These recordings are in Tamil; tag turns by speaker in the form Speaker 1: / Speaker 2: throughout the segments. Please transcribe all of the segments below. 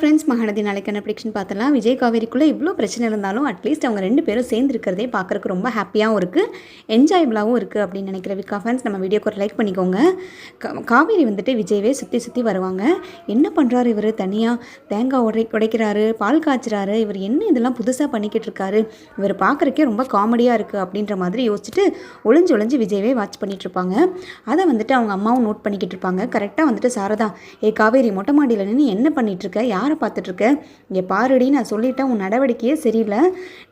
Speaker 1: ஃப்ரெண்ட்ஸ், மகாநதி நாளைக்கான ப்ரிடிக்ஷன் பார்த்தலாம். விஜய் காவேரிக்குள்ளே இவ்வளோ பிரச்சனை இருந்தாலும் அட்லீஸ்ட் அவங்க 2 பேரும் சேர்ந்துருக்கிறதே பார்க்குறக்கு ரொம்ப ஹாப்பியாகவும் இருக்குது, என்ஜாயபிளாகவும் இருக்குது அப்படின்னு நினைக்கிற விக்கா ஃபேன்ஸ் நம்ம வீடியோக்கு ஒரு லைக் பண்ணிக்கோங்க. காவேரி வந்துட்டு விஜயவே சுற்றி சுற்றி வருவாங்க. என்ன பண்ணுறாரு இவர்? தனியாக தேங்காய் உடைக்கிறாரு, பால் காய்ச்சுறாரு, இவர் என்ன இதெல்லாம் புதுசாக பண்ணிக்கிட்டு இருக்காரு, இவர் பார்க்குறக்கே ரொம்ப காமெடியாக இருக்குது அப்படின்ற மாதிரி யோசிச்சுட்டு ஒளிஞ்சு விஜயவே வாட்ச் பண்ணிகிட்டு இருப்பாங்க. அதை வந்துட்டு அவங்க அம்மாவும் நோட் பண்ணிக்கிட்டு இருப்பாங்க. கரெக்டாக வந்துட்டு சாரதா, காவேரி மொட்டை மாடியில் நின்று என்ன பண்ணிகிட்ருக்க, யாரை பார்த்துட்ருக்க, இங்கே பாருடி, நான் சொல்லிட்டேன், உன் நடவடிக்கையே சரியில்லை,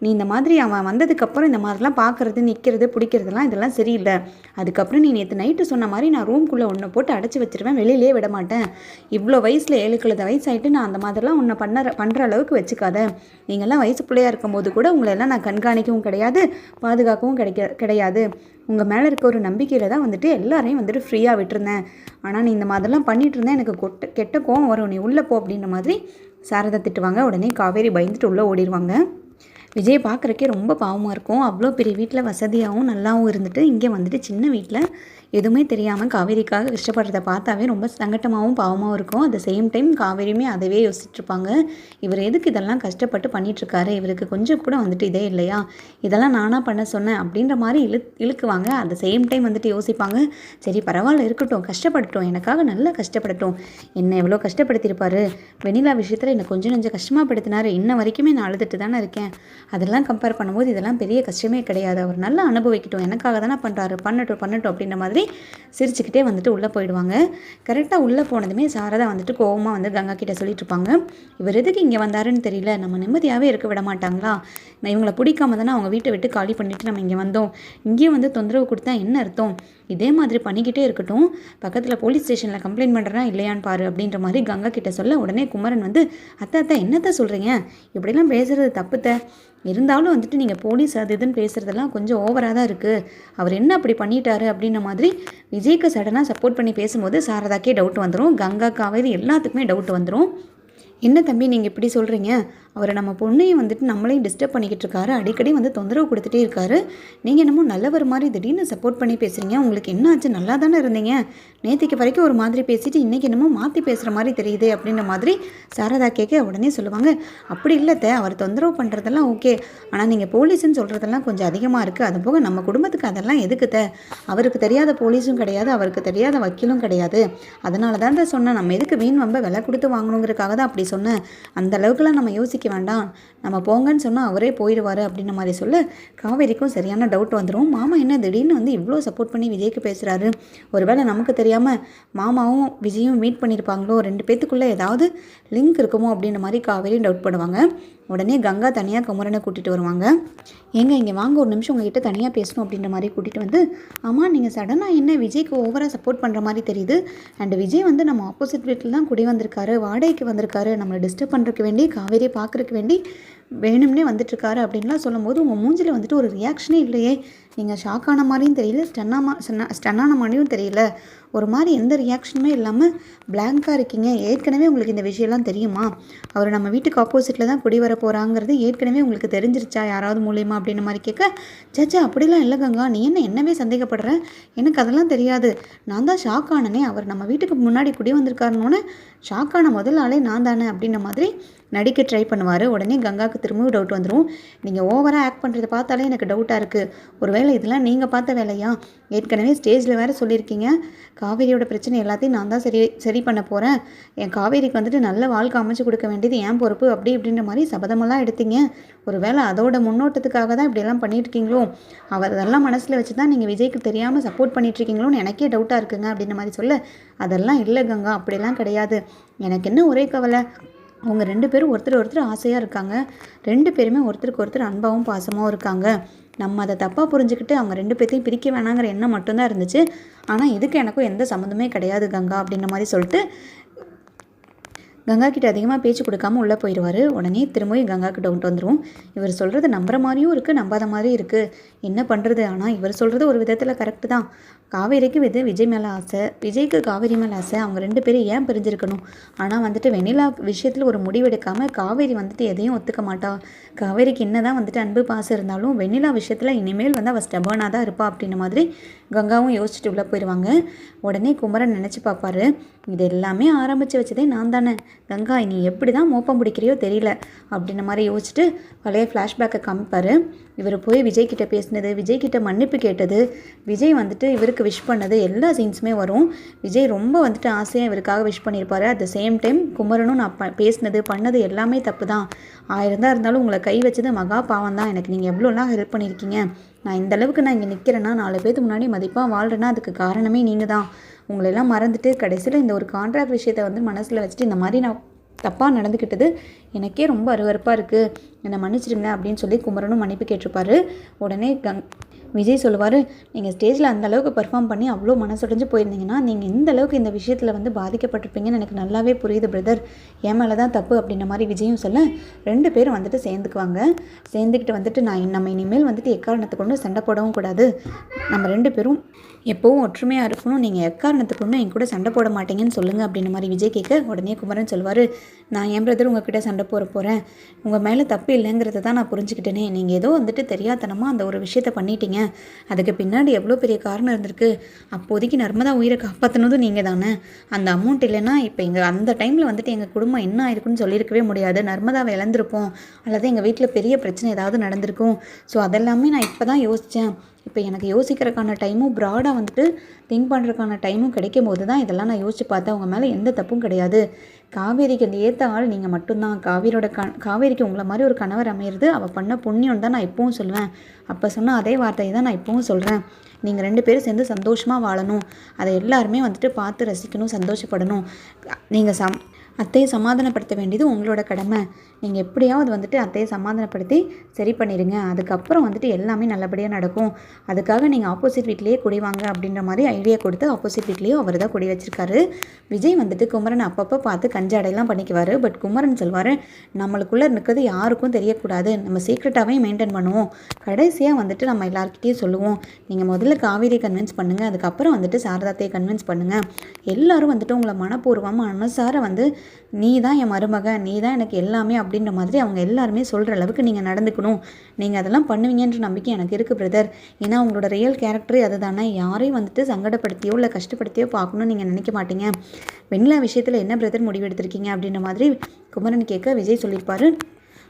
Speaker 1: நீ இந்த மாதிரி அவன் வந்ததுக்கப்புறம் இந்த மாதிரிலாம் பார்க்குறது, நிற்கிறது, பிடிக்கிறதுலாம் இதெல்லாம் சரியில்லை. அதுக்கப்புறம் நீ நேற்று நைட்டு சொன்ன மாதிரி நான் ரூம்குள்ளே ஒன்றை போட்டு அடைச்சி வச்சிருவேன், வெளியிலே விட மாட்டேன். இவ்வளோ வயசில் 7 கழுத வயசாகிட்டு நான் அந்த மாதிரிலாம் உன்னை பண்ணுற அளவுக்கு வச்சுக்காத. நீங்கள்லாம் வயசு பிள்ளையாக இருக்கும்போது கூட உங்களெல்லாம் நான் கண்காணிக்கவும் கிடையாது, பாதுகாக்கவும் கிடையாது. உங்கள் மேலே இருக்க ஒரு நம்பிக்கையில் தான் வந்துட்டு எல்லாரையும் வந்துட்டு ஃப்ரீயாக விட்டுருந்தேன். ஆனால் நீ இந்த மாதிரிலாம் பண்ணிகிட்டு இருந்தேன், எனக்கு கெட்ட கோவம் வரும், நீ உள்ளே போ அப்படின்ற மாதிரி சாரதா திட்டுவாங்க. உடனே காவேரி பயந்துட்டு உள்ளே ஓடிடுவாங்க. விஜய் பார்க்குறக்கே ரொம்ப பாவமாக இருக்கும். அவ்வளோ பெரிய வீட்டில் வசதியாகவும் நல்லாவும் இருந்துட்டு இங்கே வந்துட்டு சின்ன வீட்டில் எதுவுமே தெரியாமல் காவேரிக்காக கஷ்டப்படுறத பார்த்தாவே ரொம்ப சங்கட்டமாகவும் பாவமாகவும் இருக்கும். அட் த சேம் டைம் காவேரியுமே அதவே யோசிச்சுட்ருப்பாங்க. இவர் எதுக்கு இதெல்லாம் கஷ்டப்பட்டு பண்ணிகிட்ருக்காரு, இவருக்கு கொஞ்சம் கூட வந்துட்டு இதே இல்லையா, இதெல்லாம் நானாக பண்ண சொன்னேன் அப்படின்ற மாதிரி இழுக்குவாங்க. அட் த சேம் டைம் வந்துட்டு யோசிப்பாங்க, சரி பரவாயில்ல இருக்கட்டும், கஷ்டப்படட்டும், எனக்காக நல்லா கஷ்டப்படட்டும், என்னை எவ்வளோ கஷ்டப்படுத்தியிருப்பாரு, வெண்ணிலா விஷயத்தில் என்னை கொஞ்சம் கஷ்டமாக படுத்தினார், இன்ன வரைக்குமே நான் அழுதுட்டு தானே இருக்கேன், அதெல்லாம் கம்பேர் பண்ணும்போது இதெல்லாம் பெரிய கஷ்டமே கிடையாது, அவர் நல்லா அனுபவிக்கட்டும், எனக்காக தானே பண்ணுறாரு, பண்ணட்டும் அப்படின்ற மாதிரி சிரிச்சுக்கிட்டே வந்துட்டு உள்ளே போயிடுவாங்க. கரெக்டாக உள்ளே போனதுமே சாரதா வந்துட்டு கோவமாக வந்து கங்கா கிட்ட சொல்லிட்டு இருப்பாங்க, இவர் எதுக்கு இங்கே வந்தாருன்னு தெரியல, நம்ம நிம்மதியாகவே இருக்க விட மாட்டாங்களா, இவங்களை பிடிக்காம தானே அவங்க வீட்டை விட்டு காலி பண்ணிவிட்டு நம்ம இங்கே வந்தோம், இங்கேயும் வந்து தொந்தரவு கொடுத்தா என்ன அர்த்தம், இதே மாதிரி பண்ணிக்கிட்டே இருக்கட்டும், பக்கத்தில் போலீஸ் ஸ்டேஷனில் கம்ப்ளைண்ட் பண்ணுறேன்னா இல்லையான்னு பாரு அப்படின்ற மாதிரி கங்கா கிட்ட சொல்ல, உடனே குமரன் வந்து அத்தை என்னத்தை சொல்கிறீங்க, இப்படிலாம் பேசுகிறது தப்புத்த, இருந்தாலும் வந்துட்டு நீங்கள் போலீஸ் அது இதுன்னு பேசுகிறதெல்லாம் கொஞ்சம் ஓவராக தான் இருக்குது, அவர் என்ன அப்படி பண்ணிட்டாரு அப்படின்ற மாதிரி விஜய்க்கு சடனாக சப்போர்ட் பண்ணி பேசும்போது சாரதாக்கே டவுட் வந்துடும், கங்கா காவேரி எல்லாத்துக்குமே டவுட் வந்துடும். என்ன தம்பி நீங்கள் இப்படி சொல்கிறீங்க, அவரை நம்ம பொண்ணையும் வந்துட்டு நம்மளையும் டிஸ்டர்ப் பண்ணிக்கிட்டு இருக்காரு, அடிக்கடி வந்து தொந்தரவு கொடுத்துட்டே இருக்காரு, நீங்கள் என்னமோ நல்லவர் மாதிரி திடீர்னு சப்போர்ட் பண்ணி பேசுகிறீங்க, உங்களுக்கு என்ன ஆச்சு, நல்லா தானே இருந்தீங்க, நேற்றுக்கு வரைக்கும் ஒரு மாதிரி பேசிட்டு இன்றைக்கி என்னமோ மாற்றி பேசுகிற மாதிரி தெரியுது அப்படின்ற மாதிரி சாரதா கேட்க உடனே சொல்லுவாங்க, அப்படி இல்லைத்த, அவர் தொந்தரவு பண்ணுறதெல்லாம் ஓகே, ஆனால் நீங்கள் போலீஸுன்னு சொல்கிறதெல்லாம் கொஞ்சம் அதிகமாக இருக்குது, அது போக நம்ம குடும்பத்துக்கு அதெல்லாம் எதுக்குத்த, அவருக்கு தெரியாத போலீஸும் கிடையாது, அவருக்கு தெரியாத வக்கீலும் கிடையாது, அதனால தான் சொன்னேன், நம்ம எதுக்கு வீண் வம்ப விலை கொடுத்து வாங்கணுங்கிறதுக்காக தான் அப்படி சொன்னேன், அந்த அளவுக்குலாம் நம்ம யோசிக்க வேண்டாம், நம்ம போங்கன்னு சொன்னால் அவரே போயிடுவார் அப்படின்ற மாதிரி சொல்ல காவேரிக்கும் சரியான டவுட் வந்துடும், மாமா என்ன திடீர்னு வந்து இவ்வளோ சப்போர்ட் பண்ணி விஜய்க்கு பேசுகிறாரு, ஒருவேளை நமக்கு தெரியாமல் மாமாவும் விஜயும் மீட் பண்ணியிருப்பாங்களோ, 2 பேத்துக்குள்ளே ஏதாவது லிங்க் இருக்குமோ அப்படின்ற மாதிரி காவேரியும் டவுட் பண்ணுவாங்க. உடனே கங்கா தனியாக குமரனை கூட்டிகிட்டு வருவாங்க. இங்கே வாங்க, ஒரு நிமிஷம் உங்ககிட்ட தனியாக பேசணும் அப்படின்ற மாதிரி கூட்டிகிட்டு வந்து, ஆமாம் நீங்கள் சடனாக என்ன விஜய்க்கு ஓவராக சப்போர்ட் பண்ணுற மாதிரி தெரியுது, அண்ட் விஜய் வந்து நம்ம ஆப்போசிட் வீட்டில் தான் குடி வந்திருக்காரு, வாடகைக்கு வந்திருக்காரு, நம்மளை டிஸ்டர்ப் பண்ணுறதுக்கு வேண்டி, காவேரியை பார்க்குறதுக்கு வேண்டி வேணும்னே வந்துட்டுருக்காரு அப்படின்லாம் சொல்லும்போது உங்கள் மூஞ்சில் வந்துட்டு ஒரு ரியாக்ஷனே இல்லையே, நீங்கள் ஷாக் ஆன மாதிரியும் தெரியல, ஸ்டன்னான மாதிரியும் தெரியல, ஒரு மாதிரி எந்த ரியாக்ஷனுமே இல்லாமல் பிளாங்காக இருக்கீங்க, ஏற்கனவே உங்களுக்கு இந்த விஷயம்லாம் தெரியுமா, அவர் நம்ம வீட்டுக்கு ஆப்போசிட்டில் தான் குடி வர போகிறாங்கிறது ஏற்கனவே உங்களுக்கு தெரிஞ்சிருச்சா யாராவது மூலியமாக அப்படின்ற மாதிரி கேட்க, சச்சா அப்படிலாம் இல்லை கங்கா, நீ என்னவே சந்தேகப்படுற, எனக்கு அதெல்லாம் தெரியாது, நான் தான் ஷாக் ஆனனே, அவர் நம்ம வீட்டுக்கு முன்னாடி குடி வந்திருக்காருன்னொன்னே ஷாக்கான முதல் ஆளே நான் தானே அப்படின்ற மாதிரி நடிக்க ட்ரை பண்ணுவார். உடனே கங்காவுக்கு திரும்பவும் டவுட் வந்துடும், நீங்கள் ஓவராக ஆக்ட் பண்ணுறதை பார்த்தாலே எனக்கு டவுட்டாக இருக்குது, ஒருவேளை இதெல்லாம் நீங்கள் பார்த்த வேலையா, ஏற்கனவே ஸ்டேஜில் வேறு சொல்லியிருக்கீங்க, காவேரியோட பிரச்சனை எல்லாத்தையும் நான் தான் சரி பண்ண போகிறேன், என் காவேரிக்கு வந்துட்டு நல்ல வாழ்க்கை அமைச்சு கொடுக்க வேண்டியது ஏன் பொறுப்பு அப்படின்ற மாதிரி சபதமெல்லாம் எடுத்தீங்க, ஒருவேளை அதோட முன்னோட்டத்துக்காக தான் இப்படியெல்லாம் பண்ணிகிட்ருக்கீங்களோ, அவர் அதெல்லாம் மனசில் வச்சு தான் நீங்கள் விஜய்க்கு தெரியாமல் சப்போர்ட் பண்ணிகிட்ருக்கீங்களோன்னு எனக்கே டவுட்டாக இருக்குங்க அப்படின்ற மாதிரி சொல்ல, அதெல்லாம் இல்லை கங்கா, அப்படிலாம் கிடையாது, எனக்கு என்ன ஒரே கவலை, அவங்க 2 பேரும் ஒருத்தர் ஆசையாக இருக்காங்க, 2 பேருமே ஒருத்தருக்கு ஒருத்தர் அன்பாகவும் பாசமாகவும் இருக்காங்க, நம்ம அதை தப்பாக புரிஞ்சுக்கிட்டு அவங்க 2 பேர்த்தையும் பிரிக்க வேணாங்கிற எண்ணம் மட்டும்தான் இருந்துச்சு, ஆனால் இதுக்கு எனக்கும் எந்த சம்மந்தமே கிடையாது கங்கா அப்படின்ற மாதிரி சொல்லிட்டு கங்கா கிட்ட அதிகமாக பேச்சு கொடுக்காமல் உள்ளே போயிடுவார். உடனே திரும்பவும் கங்காவுக்கு டவுட் வந்துடும், இவர் சொல்கிறது நம்புற மாதிரியும் இருக்குது, நம்பாத மாதிரியும் இருக்குது, என்ன பண்ணுறது, ஆனால் இவர் சொல்கிறது ஒரு விதத்தில் கரெக்டு தான், காவேரிக்கு விஜய் மேலே ஆசை, விஜய்க்கு காவேரி மேலே ஆசை, அவங்க 2 பேரும் ஏன் பிரிஞ்சிருக்கணும், ஆனால் வந்துட்டு வெண்ணிலா விஷயத்தில் ஒரு முடிவெடுக்காமல் காவேரி வந்துட்டு எதையும் ஒத்துக்க மாட்டா, காவேரிக்கு என்ன தான் வந்துட்டு அன்பு பாசம் இருந்தாலும் வெண்ணிலா விஷயத்தில் இனிமேல் வந்து அவள் ஸ்டெபர்னாக தான் இருப்பா அப்படின்ற மாதிரி கங்காவும் யோசிச்சுட்டு உள்ளே போயிடுவாங்க. உடனே குமரன் நினச்சி பார்ப்பாரு, இது எல்லாமே ஆரம்பித்து வச்சதே நான் தானே, கங்கா நீ எப்படி தான் மோப்பம் பிடிக்கிறியோ தெரியல அப்படின்ற மாதிரி யோசிச்சுட்டு பழைய ஃப்ளாஷ்பேக்கை காமிப்பார். இவர் போய் விஜய் கிட்ட பேசினது, விஜய் கிட்ட மன்னிப்பு கேட்டது, விஜய் வந்துட்டு இவருக்கு விஷ் பண்ணது எல்லா சீன்ஸுமே வரும். விஜய் ரொம்ப வந்துட்டு ஆசையாக இவருக்காக விஷ் பண்ணியிருப்பாரு. அட் த சேம் டைம் குமரனும் நான் பேசினது பண்ணது எல்லாமே தப்பு தான், 1000 தான் இருந்தாலும் உங்களை கை வச்சது மகா பாவம் தான், எனக்கு நீங்கள் எவ்வளோலாம் ஹெல்ப் பண்ணியிருக்கீங்க, நான் இந்த அளவுக்கு நான் இங்கே நிற்கிறேன்னா 4 பேருக்கு முன்னாடி மதிப்பாக வாழ்கிறேன்னா அதுக்கு காரணமே நீங்கள் தான், உங்களெல்லாம் மறந்துட்டு கடைசியில் இந்த ஒரு கான்ட்ராக்ட் விஷயத்தை வந்து மனசில் வச்சுட்டு இந்த மாதிரி நான் தப்பாக நடந்துக்கிட்டது எனக்கே ரொம்ப அருவருப்பாக இருக்குது, என்னை மன்னிச்சிடுங்க அப்படின்னு சொல்லி குமரனும் மன்னிப்பு கேட்டிருப்பாரு. உடனே விஜய் சொல்லுவார், நீங்கள் ஸ்டேஜில் அந்த அளவுக்கு பெர்ஃபார்ம் பண்ணி அவ்வளோ மனசுடைஞ்சு போயிருந்தீங்கன்னா நீங்கள் இந்த அளவுக்கு இந்த விஷயத்தில் வந்து பாதிக்கப்பட்டிருப்பீங்கன்னு எனக்கு நல்லாவே புரியுது பிரதர், என் மேலே தான் தப்பு அப்படின்ற மாதிரி விஜயும் சொல்ல 2 பேரும் வந்துட்டு சேர்ந்துக்குவாங்க. சேர்ந்துக்கிட்டு வந்துட்டு நம்ம இனிமேல் வந்துட்டு எக்காரணத்தை கொண்டு சண்டை போடவும் கூடாது, நம்ம 2 பேரும் எப்போவும் ஒற்றுமையாக இருக்கணும், நீங்கள் எக்காரணத்தை கொண்டு என் கூட சண்டை போட மாட்டீங்கன்னு சொல்லுங்கள் அப்படின்ற மாதிரி விஜய் கேட்க உடனே குமரன் சொல்லுவார், நான் என் பிரதர் உங்ககிட்ட சண்டை போகிறேன், உங்கள் மேலே தப்பு இல்லைங்கிறத தான் நான் புரிஞ்சுக்கிட்டேனே, நீங்கள் ஏதோ வந்துட்டு தெரியாதனமாக அந்த ஒரு விஷயத்தை பண்ணிட்டீங்க, அதுக்கு பின்னாடி எவ்வளோ பெரிய காரணம் இருந்திருக்கு, அப்போதைக்கு நர்மதா உயிரை காப்பாற்றினதும் நீங்கள் தானே, அந்த அமௌண்ட் இல்லைன்னா இப்போ எங்கள் அந்த டைமில் வந்துட்டு எங்கள் குடும்பம் என்ன ஆயிருக்குன்னு சொல்லியிருக்கவே முடியாது, நர்மதாவை இழந்திருப்போம் அல்லது எங்கள் வீட்டில் பெரிய பிரச்சனை ஏதாவது நடந்திருக்கும், ஸோ அதெல்லாமே நான் இப்போ தான் யோசித்தேன், இப்போ எனக்கு யோசிக்கிறதுக்கான டைமும் ப்ராடாக வந்துட்டு திங்க் பண்ணுறதுக்கான டைமும் கிடைக்கும் போது தான் இதெல்லாம் நான் யோசிச்சு பார்த்தேன், அவங்க மேலே எந்த தப்பும் கிடையாது, காவேரிக்கு அந்த ஏற்ற ஆள் நீங்கள் மட்டும்தான், காவேரிக்கு உங்களை மாதிரி ஒரு கணவர் அமையிறது அவள் பண்ண புண்ணியம் தான் நான் இப்போவும் சொல்லுவேன், அப்போ சொன்ன அதே வார்த்தையை தான் நான் இப்போவும் சொல்கிறேன், நீங்கள் 2 பேரும் சேர்ந்து சந்தோஷமாக வாழணும், அதை எல்லாருமே வந்துட்டு பார்த்து ரசிக்கணும், சந்தோஷப்படணும், நீங்கள் அத்தையை சமாதானப்படுத்த வேண்டியது உங்களோட கடமை, நீங்கள் எப்படியாவது வந்துட்டு அத்தையை சமாதானப்படுத்தி சரி பண்ணிடுங்க, அதுக்கப்புறம் வந்துட்டு எல்லாமே நல்லபடியாக நடக்கும், அதுக்காக நீங்கள் ஆப்போசிட் வீட்லேயே குடி வாங்க அப்படின்ற மாதிரி ஐடியா கொடுத்து ஆப்போசிட் வீட்லேயும் அவர் தான் குடி வச்சிருக்காரு. விஜய் வந்துட்டு குமரன் அப்பப்போ பார்த்து கஞ்சாடையெல்லாம் பண்ணிக்குவார். பட் குமரன் சொல்வார், நம்மளுக்குள்ளே இருக்கிறது யாருக்கும் தெரியக்கூடாது, நம்ம சீக்ரெட்டாகவே மெயின்டைன் பண்ணுவோம், கடைசியாக வந்துட்டு நம்ம எல்லாருக்கிட்டையும் சொல்லுவோம், நீங்கள் முதல்ல காவேரியை கன்வின்ஸ் பண்ணுங்கள், அதுக்கப்புறம் வந்துட்டு சாரதாத்தையை கன்வின்ஸ் பண்ணுங்கள், எல்லாரும் வந்துட்டு உங்களை மனப்பூர்வமாக மனசார வந்து நீ தான் என் மருமக, நீ தான் எனக்கு எல்லாமே அப்படின்ற மாதிரி அவங்க எல்லாருமே சொல்கிற அளவுக்கு நீங்கள் நடந்துக்கணும், நீங்கள் அதெல்லாம் பண்ணுவீங்கன்ற நம்பிக்கை எனக்கு இருக்குது பிரதர், ஏன்னா உங்களோட ரியல் கேரக்டரே அது தானே, யாரையும் வந்துட்டு சங்கடப்படுத்தியோ இல்லை கஷ்டப்படுத்தியோ பார்க்கணும்னு நீங்கள் நினைக்க மாட்டீங்க, வெண்ணிலா விஷயத்தில் என்ன பிரதர் முடிவு எடுத்திருக்கீங்க அப்படின்ற மாதிரி குமரன் கேட்க விஜய் சொல்லியிருப்பார்,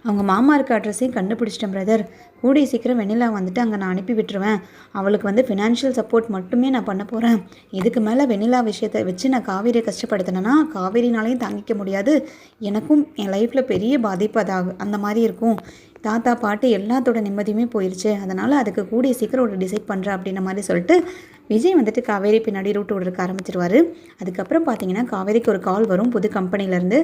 Speaker 1: அவங்க மாமா இருக்க அட்ரஸையும் கண்டுபிடிச்சிட்டேன் பிரதர், கூடிய சீக்கிரம் வெண்ணிலா வந்துட்டு அங்கே நான் அனுப்பி விட்டுருவேன், அவளுக்கு வந்து ஃபினான்ஷியல் சப்போர்ட் மட்டுமே நான் பண்ண போகிறேன், இதுக்கு மேலே வெண்ணிலா விஷயத்தை வச்சு நான் காவேரியை கஷ்டப்படுத்தினேன்னா காவேரினாலையும் தாங்கிக்க முடியாது, எனக்கும் என் லைஃப்பில் பெரிய பாதிப்பு அதாகும், அந்த மாதிரி இருக்கும், தாத்தா பாட்டி எல்லாத்தோட நிம்மதியுமே போயிடுச்சு, அதனால் அதுக்கு கூடிய சீக்கிரம் ஒரு டிசைட் பண்ணுறேன் அப்படின்ற மாதிரி சொல்லிட்டு விஜய் வந்துட்டு காவேரி பின்னாடி ரூட் விடுறதுக்கு ஆரம்பிச்சிருவார். அதுக்கப்புறம் பார்த்தீங்கன்னா காவேரிக்கு ஒரு கால் வரும் புது கம்பெனிலேருந்து,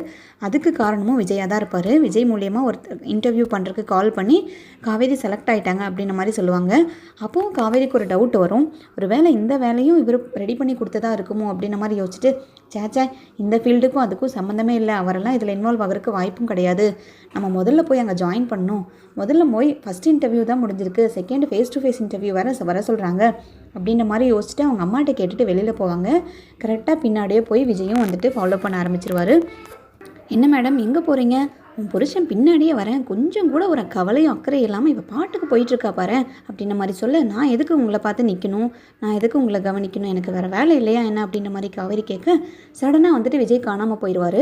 Speaker 1: அதுக்கு காரணமும் விஜயாக தான் இருப்பார். விஜய் மூலியமாக ஒரு இன்டர்வியூ பண்ணுறதுக்கு கால் பண்ணி காவேரி செலக்ட் ஆகிட்டாங்க அப்படின்ற மாதிரி சொல்லுவாங்க. அப்போது காவேரிக்கு ஒரு டவுட் வரும், ஒரு வேளை இந்த வேலையும் இவர் ரெடி பண்ணி கொடுத்ததா இருக்குமோ அப்படின்ற மாதிரி யோசிச்சுட்டு, சேச்சா இந்த ஃபீல்டுக்கும் அதுக்கும் சம்மந்தமே இல்லை, அவரெல்லாம் இதில் இன்வால்வ் ஆகிறதுக்கு வாய்ப்பும் கிடையாது, நம்ம முதல்ல போய் அங்கே ஜாயின் பண்ணணும், முதல்ல போய் ஃபஸ்ட் இன்டர்வியூ தான் முடிஞ்சிருக்கு, second face to face interview வர சொல்கிறாங்க அப்படின்ற மாதிரி யோசிச்சுட்டு அவங்க அம்மாட்ட கேட்டுட்டு வெளியில் போவாங்க. கரெக்டாக பின்னாடியே போய் விஜயும் வந்துட்டு ஃபாலோ பண்ண ஆரம்பிச்சிருவார். என்ன மேடம் எங்கே போகிறீங்க, உன் புருஷன் பின்னாடியே வரேன், கொஞ்சம் கூட ஒரு கவலையும் அக்கறை இல்லாமல் இவள் பாட்டுக்கு போயிட்டுருக்கா பாரு அப்படின்ற மாதிரி சொல்ல, நான் எதுக்கு உங்களை பார்த்து நிற்கணும், நான் எதுக்கு உங்களை கவனிக்கணும், எனக்கு வேறு வேலை இல்லையா என்ன அப்படின்ற மாதிரி காவேரி கேட்க, சடனாக வந்துட்டு விஜய் காணாமல் போயிடுவார்.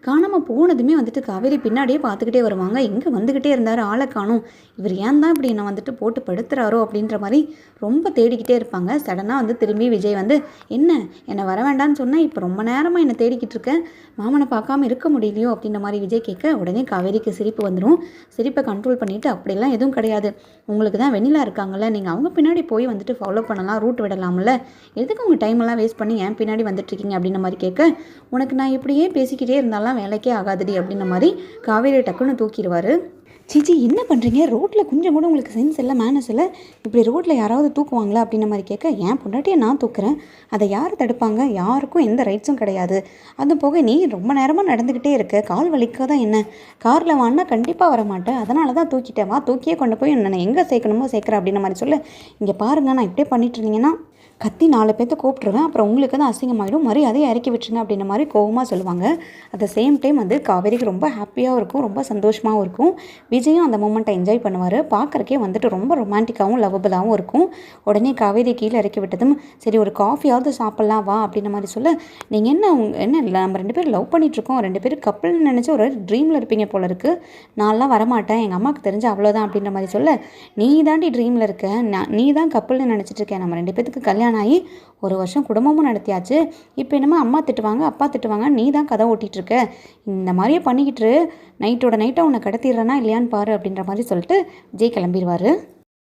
Speaker 1: காணாமல் போனதுமே வந்துட்டு காவேரி பின்னாடியே பார்த்துக்கிட்டே வருவாங்க, எங்கே வந்துக்கிட்டே இருந்தார், ஆளை காணும், இவர் ஏன் தான் இப்படி என்னை வந்துட்டு போட்டு படுத்துறாரோ அப்படின்ற மாதிரி ரொம்ப தேடிக்கிட்டே இருப்பாங்க. சடனாக வந்து திரும்பி விஜய் வந்து, என்னை வர வேண்டான்னு சொன்னால் இப்போ ரொம்ப நேரமாக என்னை தேடிக்கிட்டு இருக்கேன், மாமனை பார்க்காம இருக்க முடியலையோ அப்படின்ற மாதிரி விஜய் கேட்க, உடனே காவேரிக்கு சிரிப்பு வந்துடும். சிரிப்பை கண்ட்ரோல் பண்ணிவிட்டு, அப்படிலாம் எதுவும் கிடையாது, உங்களுக்கு தான் வெண்ணிலா இருக்காங்கல்ல, நீங்கள் அவங்க பின்னாடி போய் வந்துட்டு ஃபாலோ பண்ணலாம், ரூட் விடலாம்ல, எதுக்கு உங்கள் டைமெல்லாம் வேஸ்ட் பண்ணி என் பின்னாடி வந்துட்டுருக்கீங்க அப்படின்ற மாதிரி கேட்க, உனக்கு நான் இப்படியே பேசிக்கிட்டே இருந்தாலும் வேலைக்கே ஆகாதுடி அப்படின்ற மாதிரி காவேரி டக்குன்னு தூக்கிடுவார். சீச்சி என்ன பண்ணுறீங்க, ரோட்டில் கொஞ்சம் கூட உங்களுக்கு சென்ஸ் இல்லை, மேனஸ் இல்லை, இப்படி ரோட்டில் யாராவது தூக்குவாங்களா அப்படின்ற மாதிரி கேட்க, ஏன் பொண்டாட்டியை நான் தூக்குறேன், அதை யார் தடுப்பாங்க, யாருக்கும் எந்த ரைட்ஸும் கிடையாது, அது போக நீ ரொம்ப நேரமாக நடந்துக்கிட்டே இருக்க, கால் வலிக்காதான் என்ன, காரில் வாங்கினா கண்டிப்பாக வர மாட்டேன், அதனால தான் தூக்கிட்டேன், வா தூக்கியே கொண்டு போய் நான் எங்கே சேர்க்கணுமோ சேர்க்குறேன் அப்படின்ற மாதிரி சொல்ல, இங்கே பாருங்கள் நான் இப்படியே பண்ணிட்டு இருந்தீங்கன்னா கத்தி 4 பேர்த்த கூப்பிட்டுருவேன், அப்புறம் உங்களுக்கு தான் அசிங்கமாயிடும், மரியாதையை இறக்கி விட்டுருங்க அப்படின்ற மாதிரி கோவமாக சொல்லுவாங்க. அட் த சேம் டைம் வந்து காவேரிக்கு ரொம்ப ஹாப்பியாகவும் இருக்கும், ரொம்ப சந்தோஷமாகவும் இருக்கும். விஜயும் அந்த மூமெண்ட்டை என்ஜாய் பண்ணுவார். பார்க்குறக்கே வந்துட்டு ரொம்ப ரொமான்டிக்காகவும் லவ்வபிளாகவும் இருக்கும். உடனே காவேரியை கீழே இறக்கி விட்டதும், சரி ஒரு காஃபியாவது சாப்பிட்லாம் வா அப்படின்ற மாதிரி சொல்ல, நீங்கள் என்ன இல்லை நம்ம 2 பேரும் லவ் பண்ணிகிட்ருக்கோம், 2 பேரும் கப்பல்னு நினச்சி ஒரு ட்ரீமில் இருப்பீங்க போல இருக்குது, நான்லாம் வரமாட்டேன், எங்கள் அம்மாவுக்கு தெரிஞ்சு அவ்வளோதான் அப்படின்ற மாதிரி சொல்ல, நீ தாண்டி ட்ரீமில் இருக்க, நீ தான் கப்பல்னு நினச்சிட்டு இருக்கேன், நம்ம 2 பேத்துக்கு கல்யாணம் ஆகி 1 வருஷம் குடும்பமும் நடத்தியாச்சு, இப்போ என்னமோ அம்மா திட்டுவாங்க அப்பா திட்டுவாங்க, நீ தான் கதை ஓட்டிகிட்ருக்க, இந்த மாதிரியே பண்ணிக்கிட்டு நைட்டோட நைட்டாக உன்னை கடத்திடுறேன்னா இல்லையான்னு பாரு அப்படின்ற மாதிரி சொல்லிட்டு விஜய் கிளம்பிடுவார்.